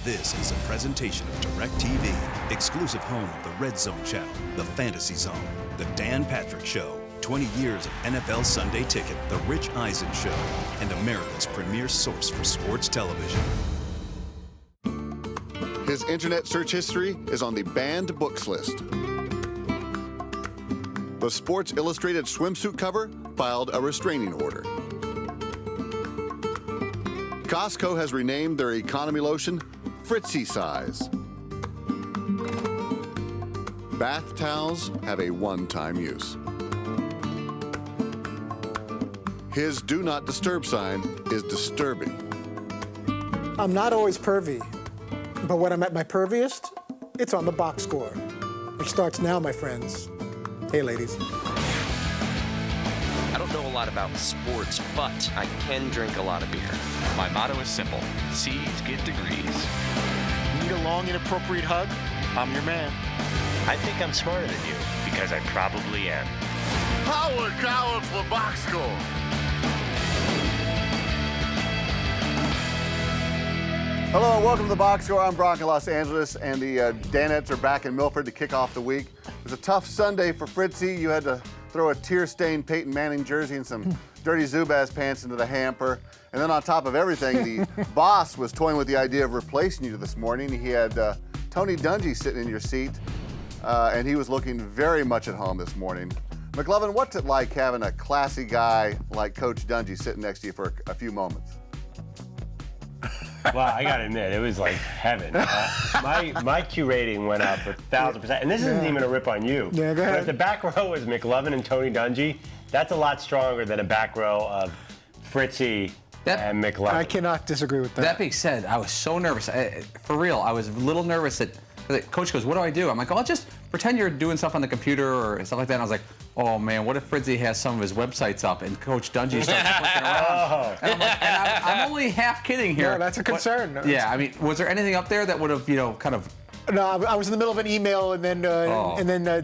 This is a presentation of DirecTV, exclusive home of the Red Zone channel, the Fantasy Zone, the Dan Patrick Show, 20 years of NFL Sunday Ticket, the Rich Eisen Show, and America's premier source for sports television. His internet search history is on the banned books list. The Sports Illustrated swimsuit cover filed a restraining order. Costco has renamed their economy lotion Fritzy Size. Bath towels have a one-time use. His do not disturb sign is disturbing. I'm not always pervy, but when I'm at my perviest, it's on the box score, which starts now, my friends. Hey, ladies. I don't know a lot about sports, but I can drink a lot of beer. My motto is simple: C's get degrees. Need a long, inappropriate hug? I'm your man. I think I'm smarter than you, because I probably am. Howard Collins for box score. Hello, welcome to the Box Score. I'm Brock in Los Angeles, and the Danettes are back in Milford to kick off the week. It was a tough Sunday for Fritzy. You had to throw a tear-stained Peyton Manning jersey and some dirty Zubaz pants into the hamper. And then on top of everything, the boss was toying with the idea of replacing you this morning. He had Tony Dungy sitting in your seat, and he was looking very much at home this morning. McLovin, what's it like having a classy guy like Coach Dungy sitting next to you for a few moments? Well, I gotta admit, it was like heaven. My Q rating went up 1,000%, and this isn't even a rip on you. Yeah, go ahead. But if the back row was McLovin and Tony Dungy, that's a lot stronger than a back row of Fritzy and McLovin. I cannot disagree with that. That being said, I was so nervous. For real, I was a little nervous that the coach goes, "What do I do?" I'm like, "Oh, just pretend you're doing stuff on the computer or stuff like that." And I was like, "Oh man, what if Fritzy has some of his websites up and Coach Dungy starts clicking around?" And I'm like, I'm only half kidding here. No, that's a concern. Yeah, I mean, was there anything up there that would have, kind of? No, I was in the middle of an email, and then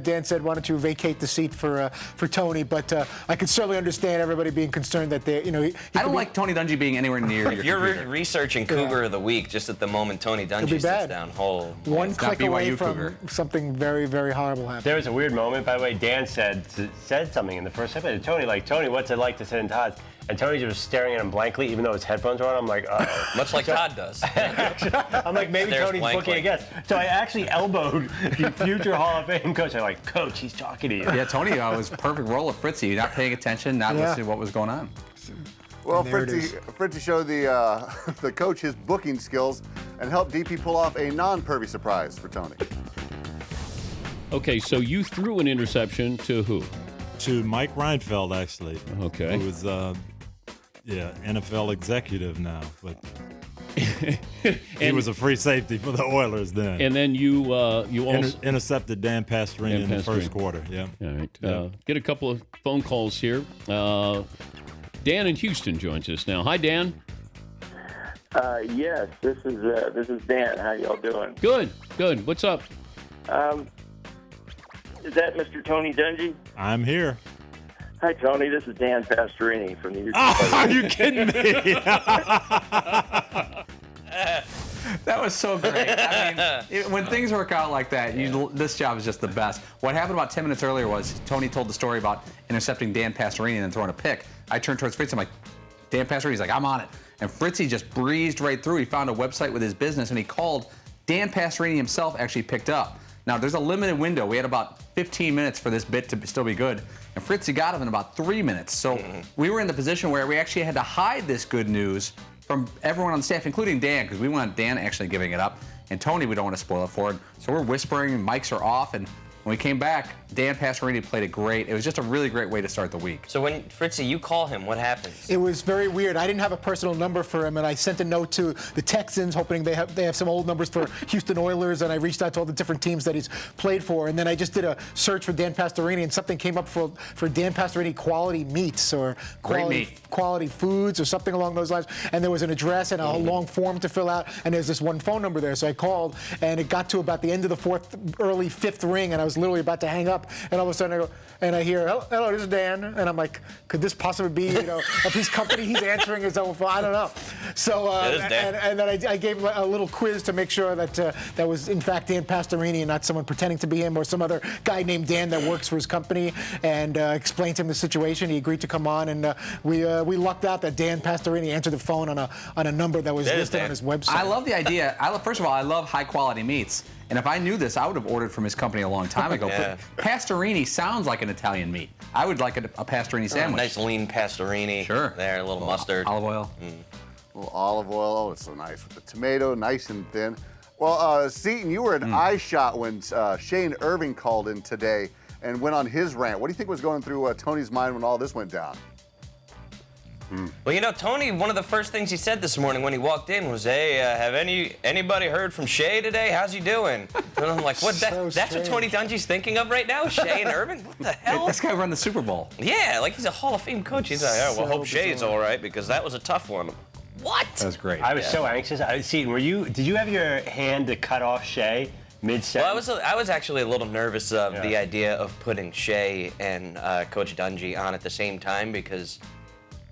Dan said, "Why don't you vacate the seat for Tony?" But I could certainly understand everybody being concerned that they, I don't like Tony Dungy being anywhere near your You're computer. researching Cougar of the Week just at the moment Tony Dungy sits bad. down. One click away from Cougar. something very, very horrible happening. There was a weird moment, by the way. Dan said something in the first episode. Tony, what's it like to sit in Todd's? And Tony just was staring at him blankly, even though his headphones were on. I'm like, uh-oh. Much like Todd does. I'm like, maybe Stares Tony's blankly. booking a guest. So I actually elbowed the future Hall of Fame coach. I'm like, Coach, he's talking to you. Yeah, Tony was perfect role of Fritzy, not paying attention, not listening to what was going on. Well, There it is. Fritzy showed the coach his booking skills and helped DP pull off a non-pervy surprise for Tony. Okay, so you threw an interception to who? To Mike Reinfeld, actually. Okay. Who was, NFL executive now. But he was a free safety for the Oilers then. And then you also Intercepted Dan Pastorini in the first quarter. Yeah. All right. Get a couple of phone calls here. Dan in Houston joins us now. Hi, Dan. Yes, this is Dan. How y'all doing? Good. What's up? Is that Mr. Tony Dungy? I'm here. Hi, Tony. This is Dan Pastorini from the. Are you kidding me? That was so great. I mean, when things work out like that, this job is just the best. What happened about 10 minutes earlier was Tony told the story about intercepting Dan Pastorini and then throwing a pick. I turned towards Fritzy. I'm like, Dan Pastorini's like, I'm on it. And Fritzy just breezed right through. He found a website with his business, and he called. Dan Pastorini himself actually picked up. Now, there's a limited window. We had about 15 minutes for this bit to still be good. And Fritzy got him in about 3 minutes. So we were in the position where we actually had to hide this good news from everyone on the staff, including Dan, because we want Dan actually giving it up. And Tony, we don't want to spoil it for him. So we're whispering, and mics are off. And when we came back, Dan Pastorini played it great. It was just a really great way to start the week. So when, Fritzy, you call him, what happens? It was very weird. I didn't have a personal number for him, and I sent a note to the Texans, hoping they have some old numbers for Houston Oilers, and I reached out to all the different teams that he's played for. And then I just did a search for Dan Pastorini, and something came up for Dan Pastorini quality meats or quality foods or something along those lines. And there was an address and a long form to fill out, and there's this one phone number there. So I called, and it got to about the end of the fourth, early fifth ring, and I was literally about to hang up, and all of a sudden I go, and I hear, hello, this is Dan, and I'm like, could this possibly be, of his company? He's answering his own phone. I don't know. So, and then I gave him a little quiz to make sure that that was in fact Dan Pastorini and not someone pretending to be him or some other guy named Dan that works for his company, and explained to him the situation. He agreed to come on, and we lucked out that Dan Pastorini answered the phone on a number that was listed on his website. I love the idea. First of all, I love high quality meats. And if I knew this, I would have ordered from his company a long time ago. Yeah. But Pastorini sounds like an Italian meat. I would like a Pastorini sandwich. Nice lean Pastorini. Sure. There, a little mustard. Olive oil. A little olive oil. Oh, it's so nice with the tomato, nice and thin. Well, Seton, you were an eye shot when Shea Irving called in today and went on his rant. What do you think was going through Tony's mind when all this went down? Well, Tony, one of the first things he said this morning when he walked in was, hey, have anybody heard from Shea today? How's he doing? And I'm like, what? That's what Tony Dungy's thinking of right now? Shea and Irving? What the hell? This guy won the Super Bowl. Yeah, like he's a Hall of Fame coach. He's like, oh, well, hope Shea's all right because that was a tough one. What? That was great. I was so anxious. Seton, did you have your hand to cut off Shea mid-sentence? Well, I was actually a little nervous of the idea of putting Shea and Coach Dungy on at the same time because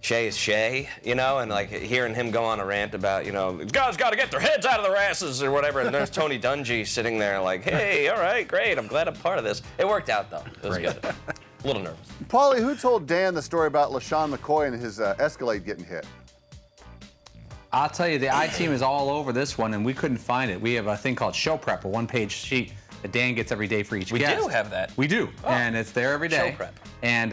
Shea is Shea, and like hearing him go on a rant about, guys got to get their heads out of their asses or whatever, and there's Tony Dungy sitting there like, hey, all right, great, I'm glad I'm part of this. It worked out, though. It was good. A little nervous. Paulie, who told Dan the story about LaShawn McCoy and his Escalade getting hit? I'll tell you, the I-team is all over this one, and we couldn't find it. We have a thing called Show Prep, a one-page sheet that Dan gets every day for each guest. We do have that. We do, and it's there every day. Show Prep. And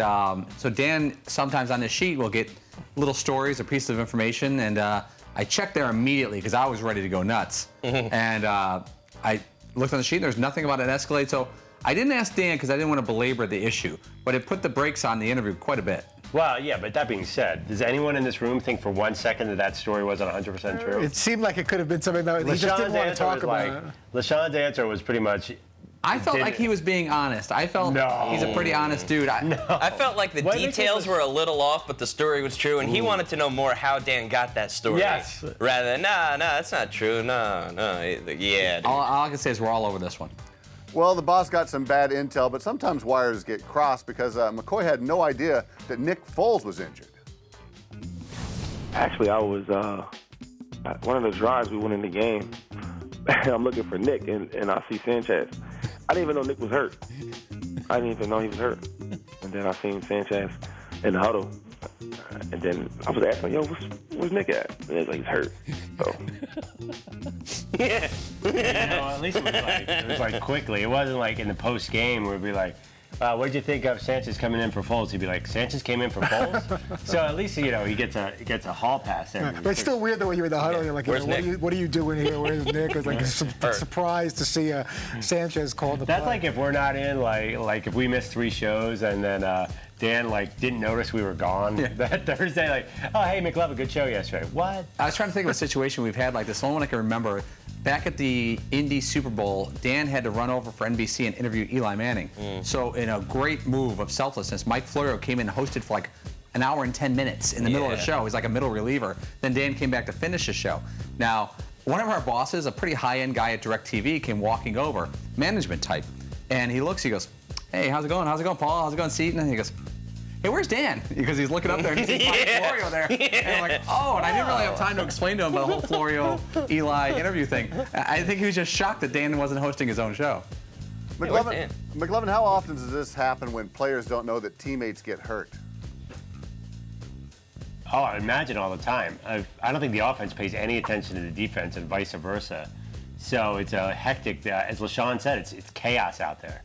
so Dan, sometimes on this sheet, will get little stories or pieces of information, and I checked there immediately because I was ready to go nuts. And I looked on the sheet, and there's nothing about an Escalade, so I didn't ask Dan because I didn't want to belabor the issue, but it put the brakes on the interview quite a bit. Well, yeah, but that being said, does anyone in this room think for 1 second that story wasn't 100% true? It seemed like it could have been something that he just didn't want to talk about. LaShawn's answer was pretty much... I felt like he was being honest. I felt he's a pretty honest dude. I felt like the details were a little off, but the story was true, and he wanted to know more how Dan got that story. Yes. Rather than, no, that's not true. No. Yeah, dude. All I can say is we're all over this one. Well, the boss got some bad intel, but sometimes wires get crossed because McCoy had no idea that Nick Foles was injured. Actually, I was one of the drives we went in the game. I'm looking for Nick, and I see Sanchez. I didn't even know Nick was hurt. I didn't even know he was hurt. And then I seen Sanchez in the huddle. And then I was asking, where's Nick at? And he's like, he's hurt. So. Yeah. At least it was like quickly. It wasn't like in the post game where it'd be like, what did you think of Sanchez coming in for Foles? He'd be like, Sanchez came in for Foles? So at least, he gets a hall pass there. But it's still weird the way you're in the huddle. You're like, what are you doing here? Where's Nick? It's like a surprise to see Sanchez call the play. That's like if we're not in, like if we missed 3 shows and then Dan didn't notice we were gone that Thursday. Like, oh, hey, McLovin, good show yesterday. What? I was trying to think of a situation we've had like this. The only one I can remember, back at the Indy Super Bowl, Dan had to run over for NBC and interview Eli Manning. So in a great move of selflessness, Mike Florio came in and hosted for like an hour and 10 minutes in the middle of the show. He's like a middle reliever. Then Dan came back to finish the show. Now, one of our bosses, a pretty high-end guy at DirecTV, came walking over, management type, and he looks, he goes, hey, how's it going? How's it going, Paul? How's it going, Seton? And he goes, hey, where's Dan? Because he's looking up there and he sees Mike Florio there. And I'm like, oh, and I didn't really have time to explain to him the whole Florio-Eli interview thing. I think he was just shocked that Dan wasn't hosting his own show. McLovin, how often does this happen when players don't know that teammates get hurt? Oh, I imagine all the time. I don't think the offense pays any attention to the defense and vice versa. So it's a hectic, as LaShawn said, it's chaos out there.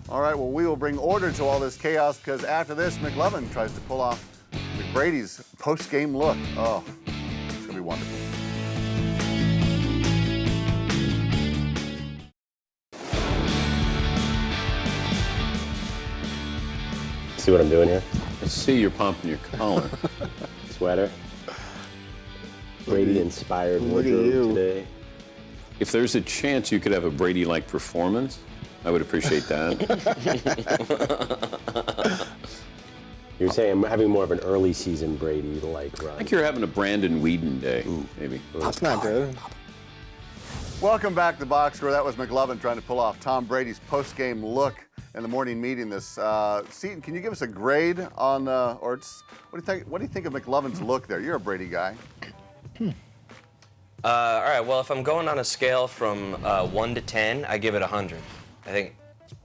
All right, well, we will bring order to all this chaos because after this, McLovin tries to pull off Brady's post-game look. Oh, it's going to be wonderful. See what I'm doing here? I see you're pumping your collar. Sweater. Brady-inspired wardrobe today. If there's a chance you could have a Brady-like performance, I would appreciate that. You're saying I'm having more of an early season Brady-like run. I think you're having a Brandon Whedon day, maybe. That's not good. Welcome back to the box score. That was McLovin trying to pull off Tom Brady's post-game look in the morning meeting. Seton, can you give us a grade on, what do you think of McLovin's look there? You're a Brady guy. All right. Well, if I'm going on a scale from 1 to 10, I give it 100. I think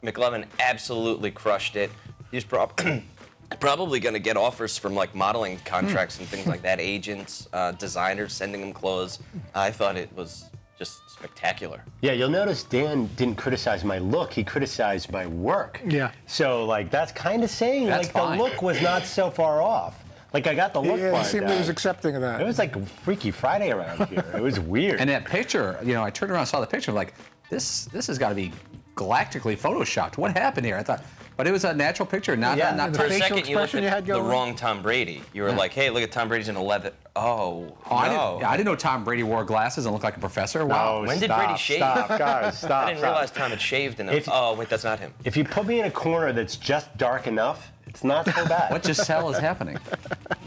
McLovin absolutely crushed it. He's probably going to get offers from like modeling contracts and things like that, agents, designers sending him clothes. I thought it was just spectacular. Yeah, you'll notice Dan didn't criticize my look. He criticized my work. Yeah. So, like, that's kind of saying, That's like, fine. the look was not so far off. Like, I got the look Yeah, part he seemed down. he was accepting of that. It was like Freaky Friday around here. It was weird. And that picture, I turned around and saw the picture. I'm like, this has got to be galactically photoshopped. What happened here? I thought, but it was a natural picture, not the For a facial second, you looked expression you at had the going? wrong Tom Brady. You were like, hey, look at Tom Brady's in a leather. Oh, no. I didn't know Tom Brady wore glasses and looked like a professor. Wow. No, When did stop, Brady shave? Stop, guys, stop. I didn't realize Tom had shaved in it. Oh, wait, that's not him. If you put me in a corner that's just dark enough, it's not so bad. What just hell is happening?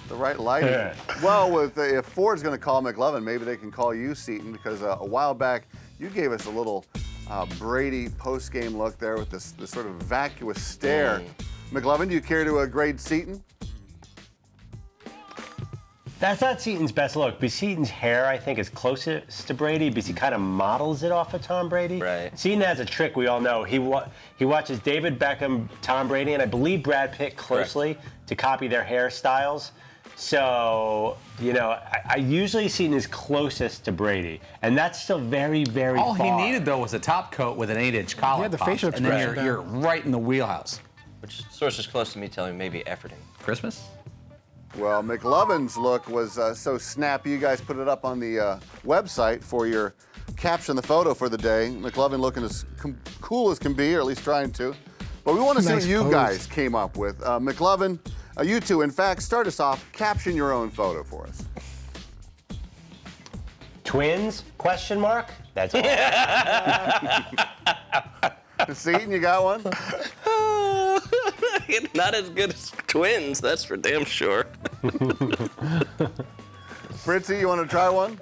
The right lighting. Yeah. Well, if Ford's going to call McLovin, maybe they can call you, Seton, because a while back you gave us a little Brady post-game look there with this sort of vacuous stare. McLovin, do you care to grade Seton? That's not Seton's best look, but Seton's hair, I think, is closest to Brady because he kind of models it off of Tom Brady. Right. Seton has a trick we all know. He watches David Beckham, Tom Brady, and I believe Brad Pitt closely to copy their hairstyles. So, I usually Seton is closest to Brady, and that's still very, very All far. he needed, though, was a top coat with an 8-inch collar. Yeah, the pops, facial and then expression you're right in the wheelhouse. Which source is close to me telling me maybe efforting. Christmas? Well, McLovin's look was so snappy. You guys put it up on the website for your caption, the photo for the day. McLovin looking as cool as can be, or at least trying to. But we want to see Nice what you pose. guys came up with. McLovin, you two, in fact, start us off. Caption your own photo for us. Twins? Question mark? That's all. Seton, you got one? Not as good as twins, that's for damn sure. Fritzy, you want to try one?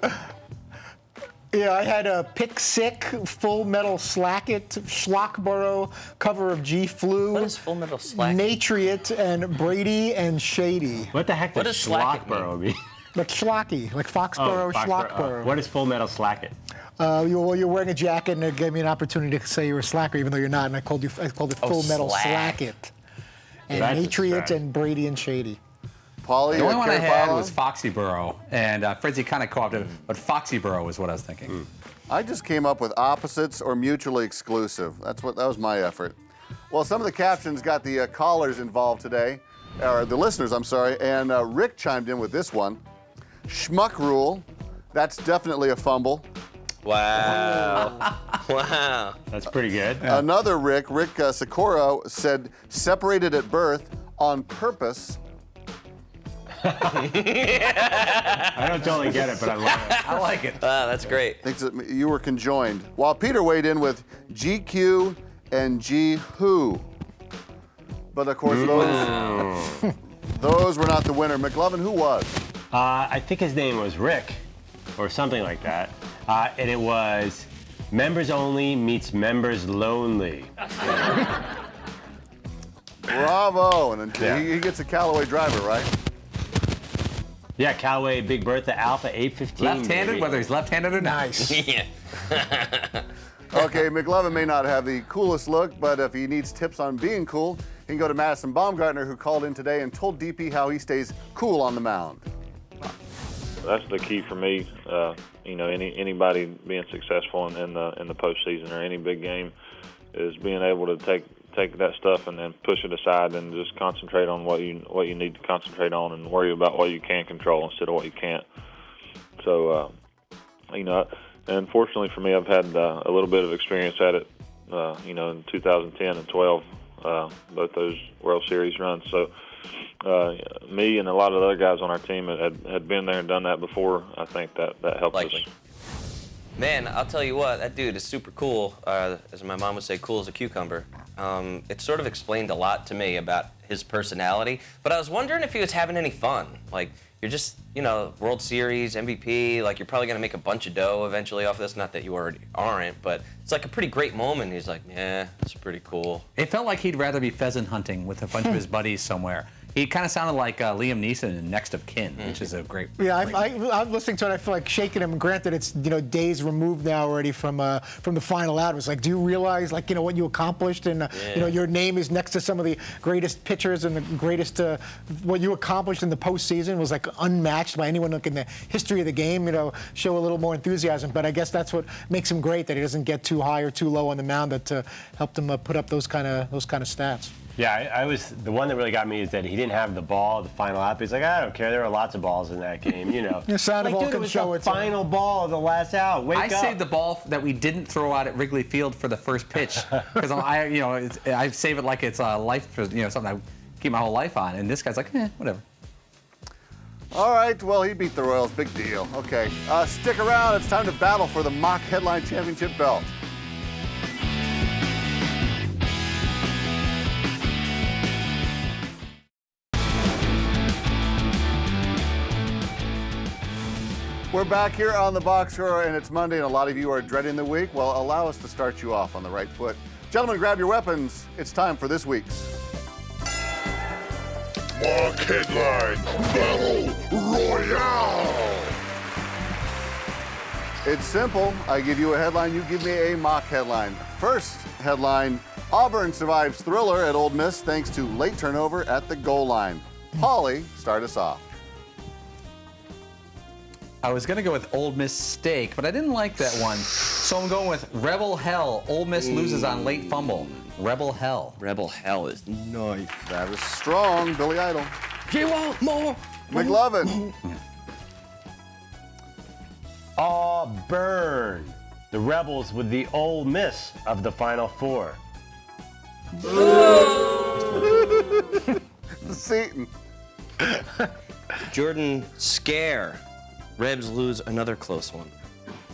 Yeah, I had a Pick Sick, Full Metal Slacket, Schlockborough, cover of G Flu. What is Full Metal Slacket? Natriot, and Brady and Shady. What the heck What does does Slacket Schlockborough mean? Like Schlocky, like Foxborough, Schlockborough. What is Full Metal Slacket? You're wearing a jacket, and it gave me an opportunity to say you were a slacker, even though you're not, and I called it Full Metal slack. Slacket. And That's a Natriot stretch. and Brady and Shady. Paulie, The only one I had Carolina? was Foxyborough, and Fritzy kind of co-opted it, but Foxyborough is what I was thinking. I just came up with opposites or mutually exclusive. That was my effort. Well, some of the captions got the callers involved today, or the listeners, I'm sorry, and Rick chimed in with this one. Schmuck rule, that's definitely a fumble. Wow. Wow. That's pretty good. Another Rick Socorro, said separated at birth on purpose. I don't totally get it, but I love it. I like it. That's great. Thinks that you were conjoined. While Peter weighed in with GQ and G Who. But of course, those were not the winner. McLovin, who was? I think his name was Rick, or something like that. And it was members only meets members lonely. Bravo. And Yeah. he gets a Callaway driver, right? Yeah, Callaway Big Bertha Alpha 815. Left-handed, baby. whether he's left-handed or not. Nice. Yeah. Okay, McLovin may not have the coolest look, but if he needs tips on being cool, he can go to Madison Bumgarner, who called in today and told DP how he stays cool on the mound. That's the key for me. Anybody being successful in the postseason or any big game is being able to take that stuff and then push it aside and just concentrate on what you need to concentrate on and worry about what you can control instead of what you can't. So, and fortunately for me, I've had a little bit of experience at it. In 2010 and 12, both those World Series runs. So. Me and a lot of the other guys on our team had been there and done that before. I think that helps us. Man, I'll tell you what, that dude is super cool. As my mom would say, cool as a cucumber. It sort of explained a lot to me about his personality, but I was wondering if he was having any fun. Like, you're just, World Series, MVP, like, you're probably going to make a bunch of dough eventually off this. Not that you already aren't, but it's like a pretty great moment. He's like, yeah, it's pretty cool. It felt like he'd rather be pheasant hunting with a bunch of his buddies somewhere. He kind of sounded like Liam Neeson in Next of Kin, which is a great. Yeah, I'm listening to it. I feel like shaking him. Granted, it's days removed now already from the final out. It was like, do you realize what you accomplished, and your name is next to some of the greatest pitchers and the greatest what you accomplished in the postseason was like unmatched by anyone in the history of the game. Show a little more enthusiasm. But I guess that's what makes him great, that he doesn't get too high or too low on the mound. That helped him put up those kind of stats. Yeah, I was the one that really got me is that he didn't have the ball, the final out. He's like, I don't care. There were lots of balls in that game, The sound of all can show it's the final ball of the last out. Wake up. I saved the ball that we didn't throw out at Wrigley Field for the first pitch because I save it like it's a life, something I keep my whole life on. And this guy's like, whatever. All right, well, he beat the Royals. Big deal. Okay, stick around. It's time to battle for the mock headline championship belt. We're back here on the box score, and it's Monday, and a lot of you are dreading the week. Well, allow us to start you off on the right foot. Gentlemen, grab your weapons. It's time for this week's Mock Headline Battle Royale. It's simple. I give you a headline, you give me a mock headline. First headline, Auburn survives thriller at Ole Miss thanks to late turnover at the goal line. Paulie, start us off. I was going to go with Ole Miss steak, but I didn't like that one. So I'm going with Rebel Hell. Ole Miss loses on late fumble. Rebel Hell. Rebel Hell is nice. That is strong, Billy Idol. Do you want more? McLovin. Auburn. The Rebels with the Ole Miss of the Final Four. Seton. Jordan Scare. Rebs lose another close one.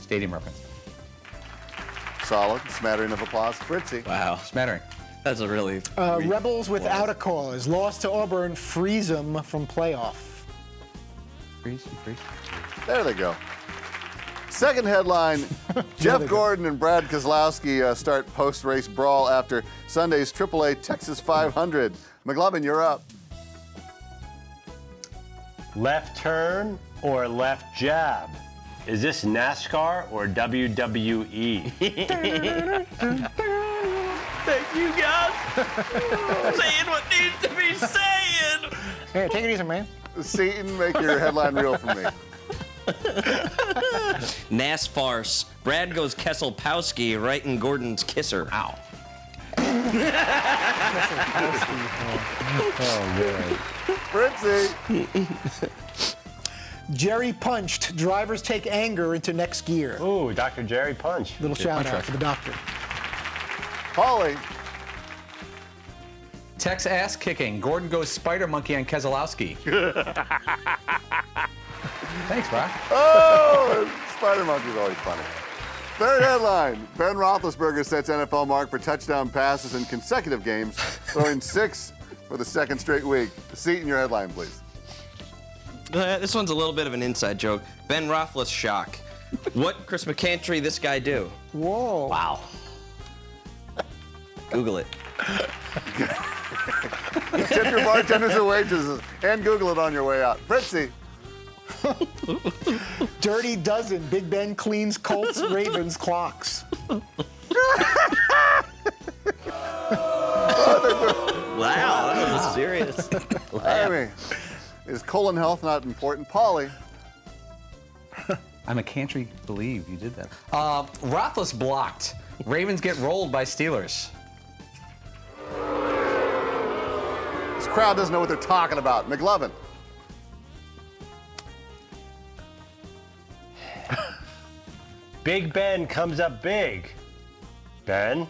Stadium reference. Solid. Smattering of applause. Fritzy. Wow. Smattering. That's a really... Rebels without a cause. Lost to Auburn. Freeze them from playoff. Freeze. There they go. Second headline, Jeff Gordon and Brad Keselowski start post-race brawl after Sunday's AAA Texas 500. McLovin, you're up. Left turn or left jab? Is this NASCAR or WWE? Thank you, guys. Saying what needs to be saying. Here, take it easy, man. Seton, make your headline reel for me. Nass farce. Brad goes Keselowski right in Gordon's kisser. Ow. Oh, man. Fritzy. Jerry punched. Drivers take anger into next gear. Ooh, Dr. Jerry Punch. Little shout out to the doctor. Paulie. Tex ass kicking. Gordon goes spider monkey on Keselowski. Thanks, Brock. Oh, Spider Monkey's always funny. Third headline, Ben Roethlisberger sets NFL mark for touchdown passes in consecutive games, throwing 6 for the second straight week. Seton, your headline, please. This one's a little bit of an inside joke. Ben Roethlis shock. What Chris McCantry this guy do? Whoa. Wow. Google it. Tip your bartenders and waitresses and Google it on your way out. Fritzy. Dirty Dozen. Big Ben cleans Colts, Ravens clocks. Wow, that was a serious laugh. I mean, is colon health not important? Paulie. I'm a country believe you did that. Roethlis blocked. Ravens get rolled by Steelers. This crowd doesn't know what they're talking about. McLovin. Big Ben comes up big. Ben?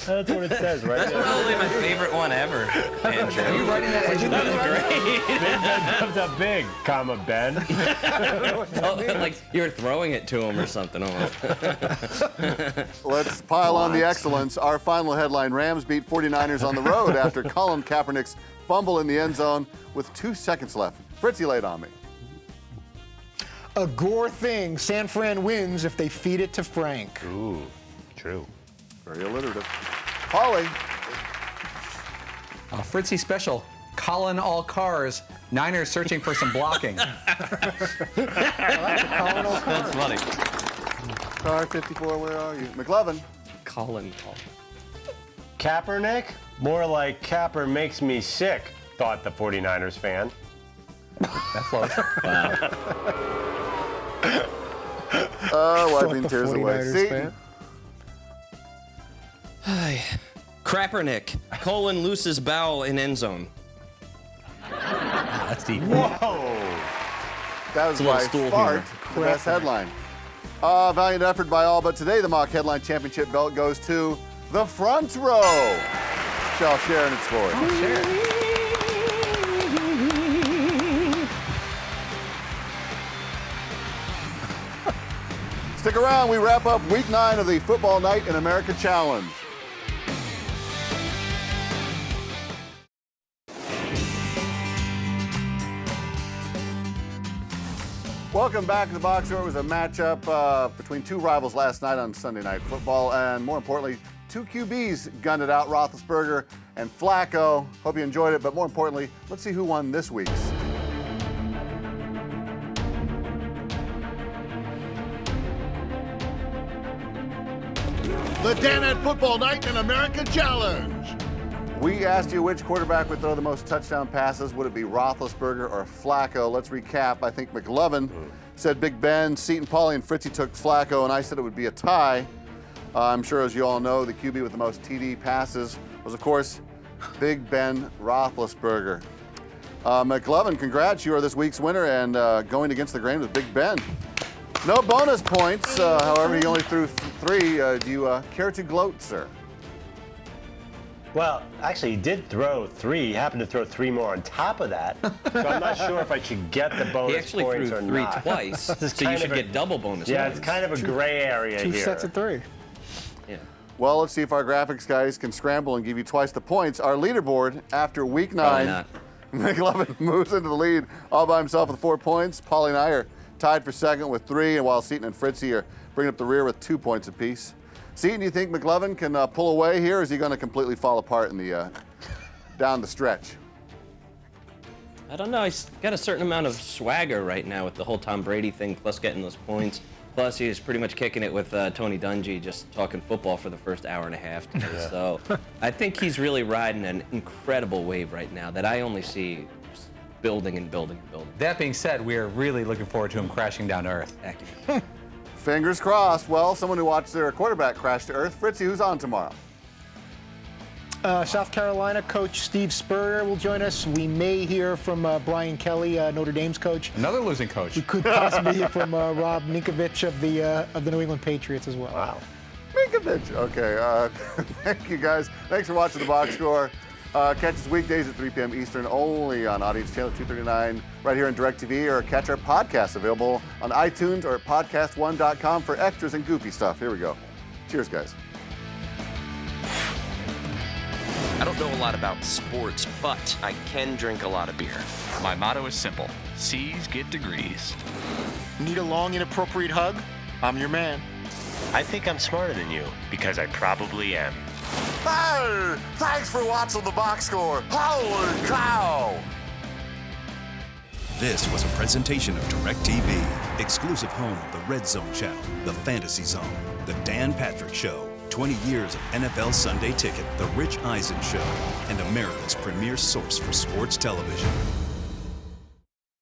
That's what it says, right? That's probably my favorite one ever, Andrew. Are you writing that as you That was great. Big Ben comes up big, comma, Ben. Like you were throwing it to him or something. Let's pile on the excellence. Our final headline, Rams beat 49ers on the road after Colin Kaepernick's fumble in the end zone with 2 seconds left. Fritzy laid on me. A Gore thing. San Fran wins if they feed it to Frank. Ooh, true. Very alliterative. Paulie. Fritzy special. Colin all cars. Niners searching for some blocking. That's funny. Car 54, where are you? McLovin. Colin. Kaepernick? More like Capper makes me sick, thought the 49ers fan. That flows. Wow. Wiping tears away. Seton. Crappernick. Colin loses bowel in end zone. That's deep. Whoa! That was It's a little by stool far humor. the best headline. Valiant effort by all, but today the mock headline championship belt goes to the front row. Shall share in its glory. Stick around, we wrap up week 9 of the Football Night in America Challenge. Welcome back to the box score. It was a matchup between two rivals last night on Sunday Night Football, and more importantly, two QBs gunned it out, Roethlisberger and Flacco. Hope you enjoyed it, but more importantly, let's see who won this week's. The Danette Football Night in America Challenge. We asked you which quarterback would throw the most touchdown passes. Would it be Roethlisberger or Flacco? Let's recap. I think McLovin said Big Ben, Seton, Paulie, and Fritzy took Flacco, and I said it would be a tie. I'm sure, as you all know, the QB with the most TD passes was, of course, Big Ben Roethlisberger. McLovin, congrats. You are this week's winner and going against the grain with Big Ben. No bonus points. However, he only threw 3. Do you care to gloat, sir? Well, actually, he did throw 3. He happened to throw 3 more on top of that. So I'm not sure if I should get the bonus He actually points threw or 3 not. twice, so you should get double bonus Yeah, points. it's kind of a gray area Two here. sets of 3. Yeah. Well, let's see if our graphics guys can scramble and give you twice the points. Our leaderboard after week 9, not. McLovin moves into the lead all by himself with 4 points. Paulie and I are tied for second with 3, and while Seton and Fritzy are bringing up the rear with 2 points apiece. Seton, do you think McLovin can pull away here, or is he going to completely fall apart in the down the stretch? I don't know. He's got a certain amount of swagger right now with the whole Tom Brady thing, plus getting those points. Plus, he's pretty much kicking it with Tony Dungy, just talking football for the first hour and a half today. Yeah. So I think he's really riding an incredible wave right now that I only see just building and building and building. That being said, we are really looking forward to him crashing down to earth. Fingers crossed. Well, someone who watched their quarterback crash to earth. Fritzy, who's on tomorrow? South Carolina coach Steve Spurrier will join us. We may hear from Brian Kelly, Notre Dame's coach. Another losing coach. We could possibly hear from Rob Ninkovich of the New England Patriots as well. Wow. Ninkovich. Okay. Thank you, guys. Thanks for watching the box score. Catch us weekdays at 3 p.m. Eastern only on Audience Channel 239 right here on DirecTV, or catch our podcast available on iTunes or at podcast1.com for extras and goofy stuff. Here we go. Cheers, guys. I don't know a lot about sports, but I can drink a lot of beer. My motto is simple. C's get degrees. Need a long, inappropriate hug? I'm your man. I think I'm smarter than you, because I probably am. Hey, thanks for watching the box score. Holy cow! This was a presentation of DirecTV, exclusive home of the Red Zone channel, the Fantasy Zone, the Dan Patrick Show, 20 years of NFL Sunday Ticket, the Rich Eisen Show, and America's premier source for sports television.